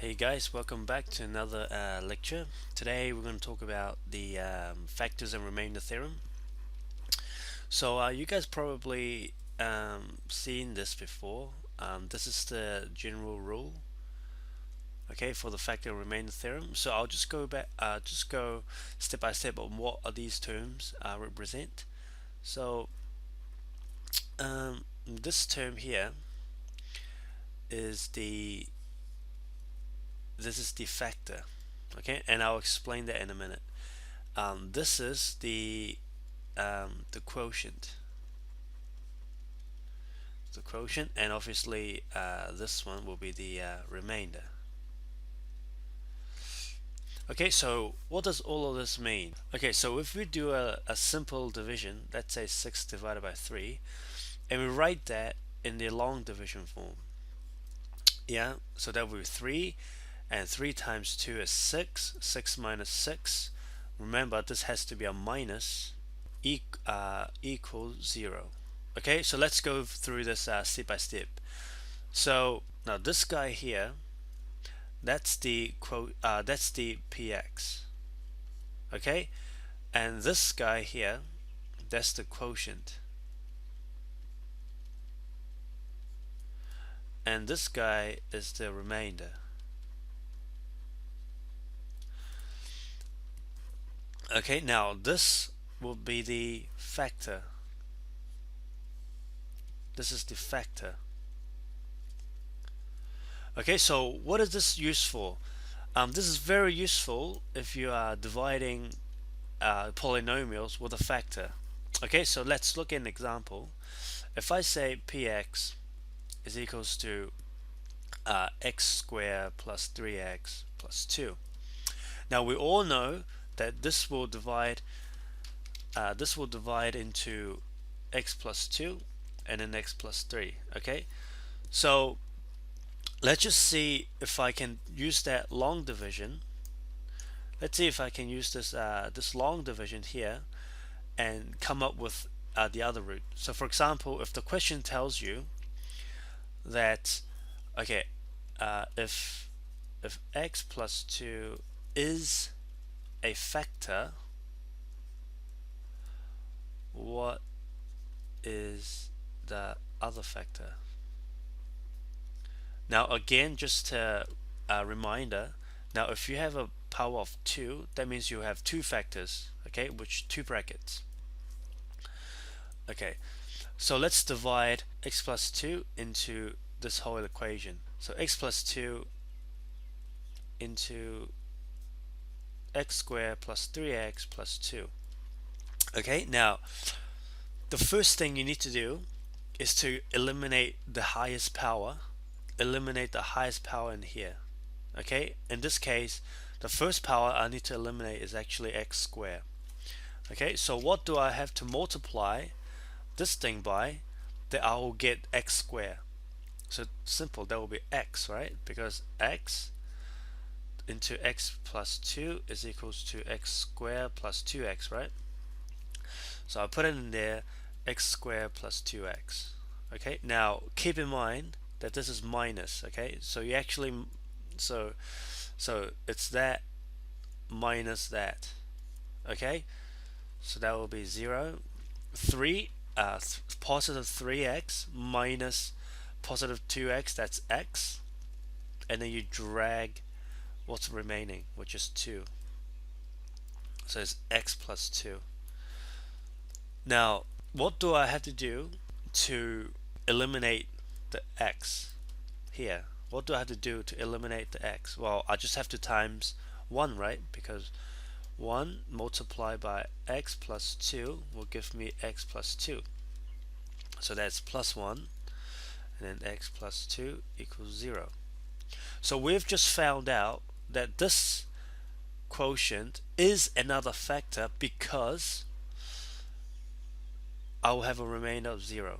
Hey guys, welcome back to another lecture. Today we're going to talk about the factors and remainder theorem. So you guys probably seen this before. This is the general rule, okay, for the factor and remainder theorem. So I'll just go back, just go step by step on what are these terms represent. So this term here is this is the factor, okay, and I'll explain that in a minute. This is the quotient, and obviously this one will be the remainder. Okay, so what does all of this mean? Okay, so if we do a simple division, let's say 6 divided by 3, and we write that in the long division form, yeah, so that will be 3, and 3 times 2 is 6, 6 minus 6. Remember, this has to be a minus, equals 0. Okay, so let's go through this step by step. So now this guy here, that's the px. Okay, and this guy here, that's the quotient, and this guy is the remainder. Okay, now this will be the factor. This is the factor. Okay, so what is this used for? This is very useful if you are dividing polynomials with a factor. Okay, so let's look at an example. If I say px is equals to x squared plus 3x plus 2. Now we all know that this will divide into x plus 2 and then x plus 3. Okay, so let's just see if I can use that long division. Let's see if I can use this long division here and come up with the other root. So for example, if the question tells you that, okay, if x plus 2 is a factor, what is the other factor? Now again, just a reminder, now if you have a power of 2, that means you have two factors, okay, which two brackets. Okay, so let's divide x plus 2 into this whole equation. So x plus 2 into x squared plus 3x plus 2. Okay, now the first thing you need to do is to eliminate the highest power. Eliminate the highest power in here. Okay, in this case, the first power I need to eliminate is actually x squared. Okay, so what do I have to multiply this thing by that I will get x squared? So simple, that will be x, right? Because x into x plus 2 is equals to x squared plus 2x, right? So I put it in there, x squared plus 2x. Okay, now keep in mind that this is minus. Okay, so you actually so it's that minus that. Okay, so that will be 0, 3, positive 3x minus positive 2x, that's x, and then you drag what's remaining, which is 2. So it's x plus 2. Now what do I have to do to eliminate the x here? What do I have to do to eliminate the x? Well, I just have to times 1, right? Because 1 multiplied by x plus 2 will give me x plus 2. So that's plus 1, and then x plus 2 equals 0. So we've just found out that this quotient is another factor because I will have a remainder of 0.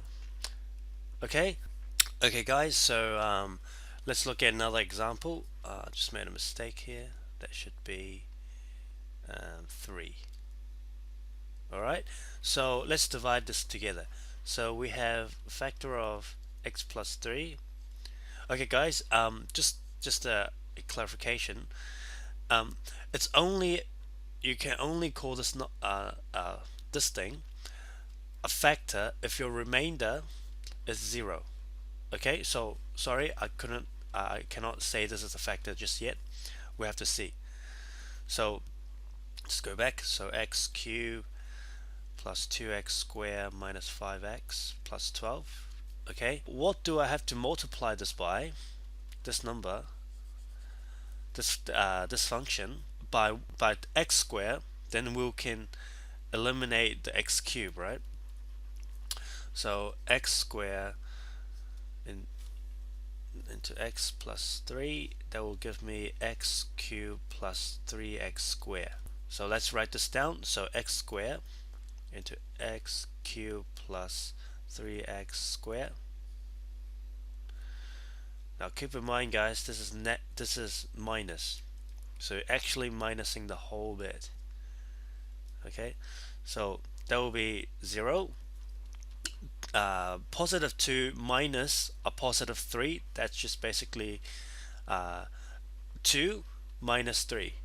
Okay? Okay guys, so let's look at another example. Just made a mistake here. That should be 3. Alright, so let's divide this together. So we have a factor of x plus 3. Okay guys, just a clarification. Um, it's only you can only call this not this thing a factor if your remainder is zero. Okay, so sorry, I cannot say this is a factor just yet. We have to see. So let's go back. So x cubed plus 2x squared minus 5x plus 12. Okay, what do I have to multiply this by? This number, this function by x squared. Then we can eliminate the x cubed, right? So x squared in, into x plus 3, that will give me x cubed plus 3x squared. So let's write this down. So x squared into x cubed plus 3x squared. Now keep in mind, guys, this is net, this is minus. So actually minusing the whole bit. Okay, so that will be 0. Positive 2 minus a positive 3, that's just basically 2 minus 3.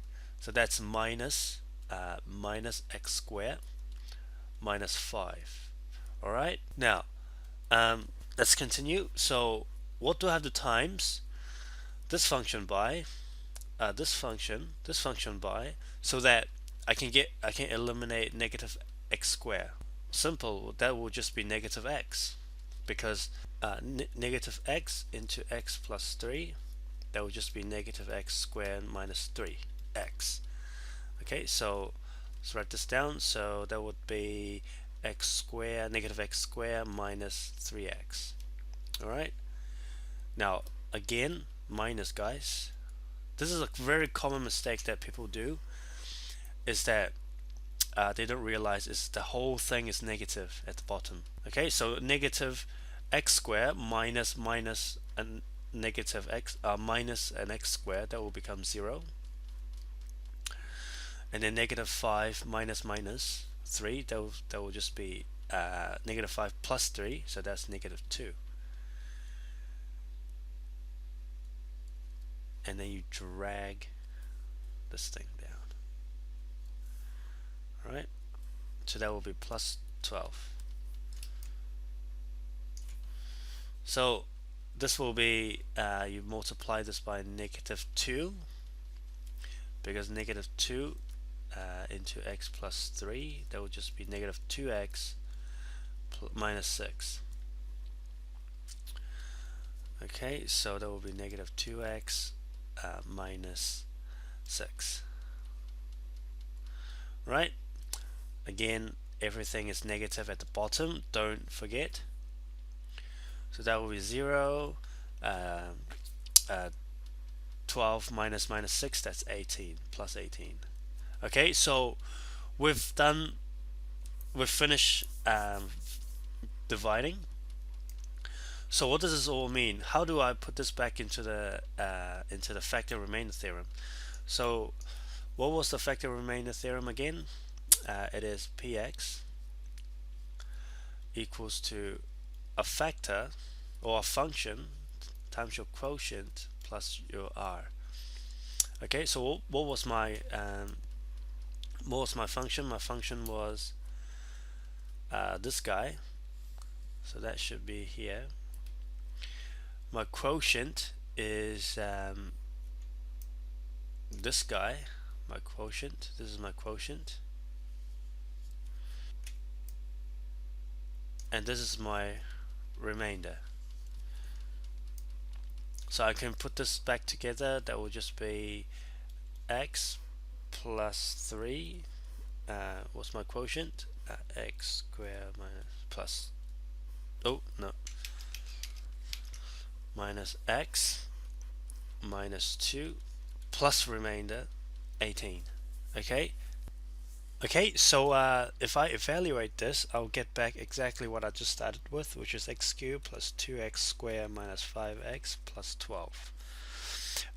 So that's minus x squared minus 5. Alright, now let's continue. So what do I have to times this function by this function by, so that I can eliminate negative x squared? Simple, that will just be negative x, because negative x into x plus 3, that will just be negative x squared minus 3x. Okay, so let's write this down. So that would be x squared, negative x squared minus 3x. Alright, now again, minus, guys. This is a very common mistake that people do, is that they don't realize is the whole thing is negative at the bottom. Okay, so negative x squared minus and negative x minus an x squared, that will become 0. And then negative 5 minus 3, that will just be negative 5 plus 3, so that's negative 2. And then you drag this thing down. Alright, so that will be plus 12. So this will be, you multiply this by negative 2, because negative 2 into x plus 3, that will just be negative 2x minus 6. Okay, so that will be negative 2x minus 6. Right? Again, everything is negative at the bottom, don't forget. So that will be 0. 12 minus 6, that's 18, plus 18. Okay, so we've finished dividing. So what does this all mean? How do I put this back into the factor remainder theorem? So what was the factor remainder theorem again? It is px equals to a factor or a function times your quotient plus your r. Okay, so what was my function? My function was this guy, so that should be here. My quotient is this guy. My quotient, this is my quotient, and this is my remainder. So I can put this back together. That will just be x plus 3. What's my quotient? X squared minus plus, oh no, minus x minus 2 plus remainder 18. Okay, so if I evaluate this, I'll get back exactly what I just started with, which is x cubed plus 2x squared minus 5x plus 12.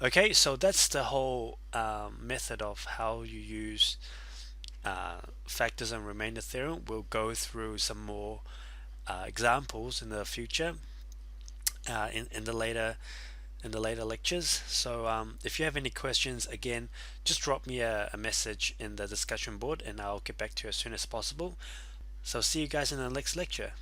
Okay, so that's the whole method of how you use factors and remainder theorem. We'll go through some more examples in the future, in the later in the later lectures. So if you have any questions, again, just drop me a message in the discussion board and I'll get back to you as soon as possible. So see you guys in the next lecture.